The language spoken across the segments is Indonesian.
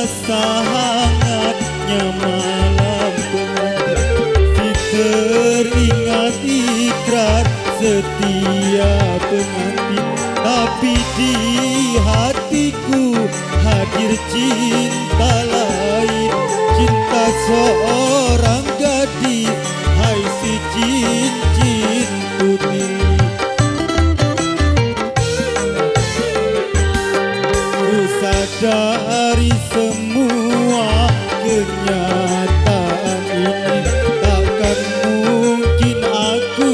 terasa hangatnya malam pengantin, si teringat ikrar setia pengantin. Tapi di hatiku hadir cinta lain, cinta seorang gadis, hai si cincin putih. Ku sadari semua kenyataan ini, takkan mungkin aku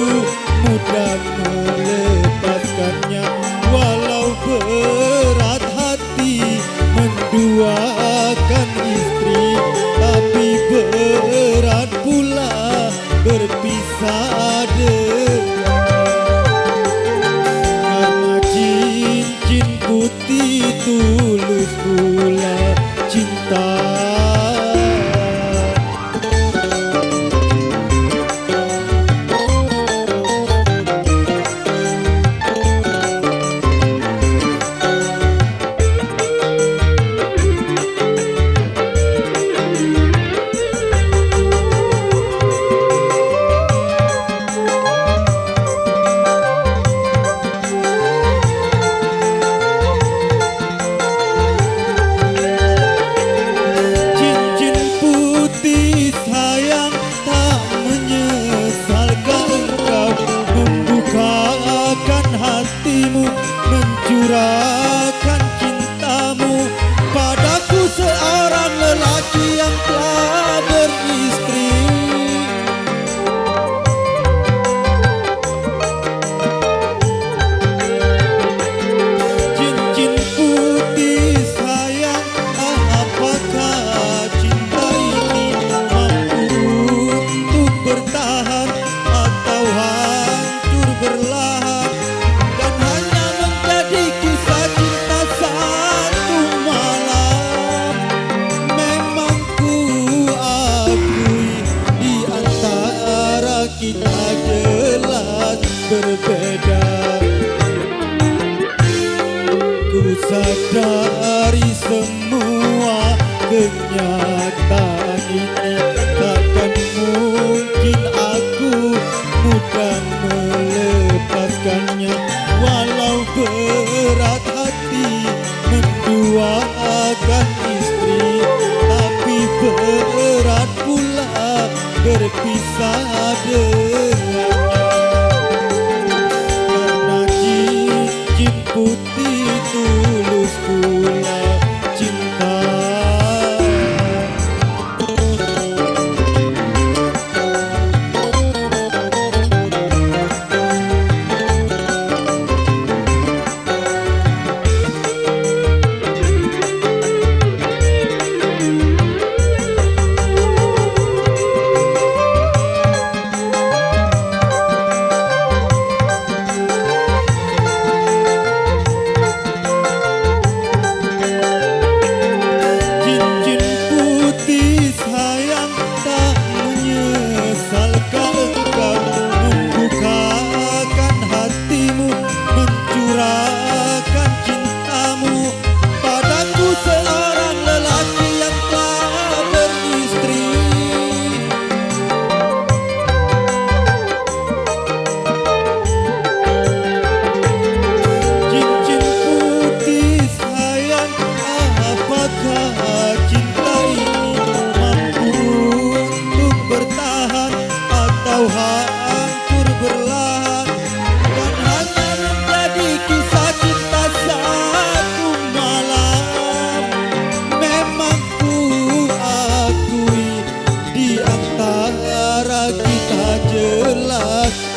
mudah melepaskannya. Walau berat hati menduakan istri, tapi berat pula berpisah dengannya. Karena cincin putih tulus pula cinta. Mencurahkan cintamu padaku, seorang lelaki yang telah beristri. Cincin putih sayang, apakah cinta ini mampu untuk bertahan atau hancur berlahan? Kita jelas berbeda. Ku sadari semua kenyataan ini, takkan mungkin aku mudah melepaskannya. Walau berat hati menduakan istri, tapi berat pula berpisah dengannya. Karena cincin putih tulus pula cinta.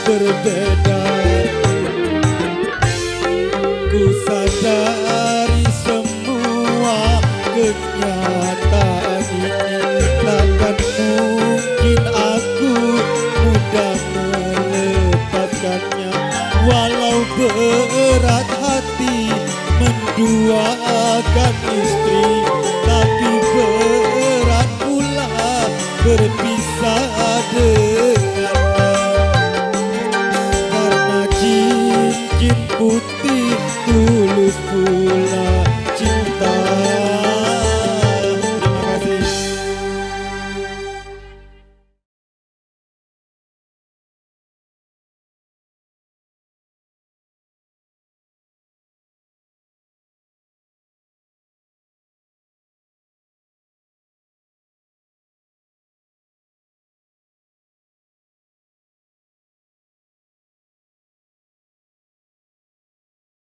Berbeda. Ku sadari semua kenyataan ini, takkan mungkin aku mudah melepaskannya. Walau berat hati menduakan istri,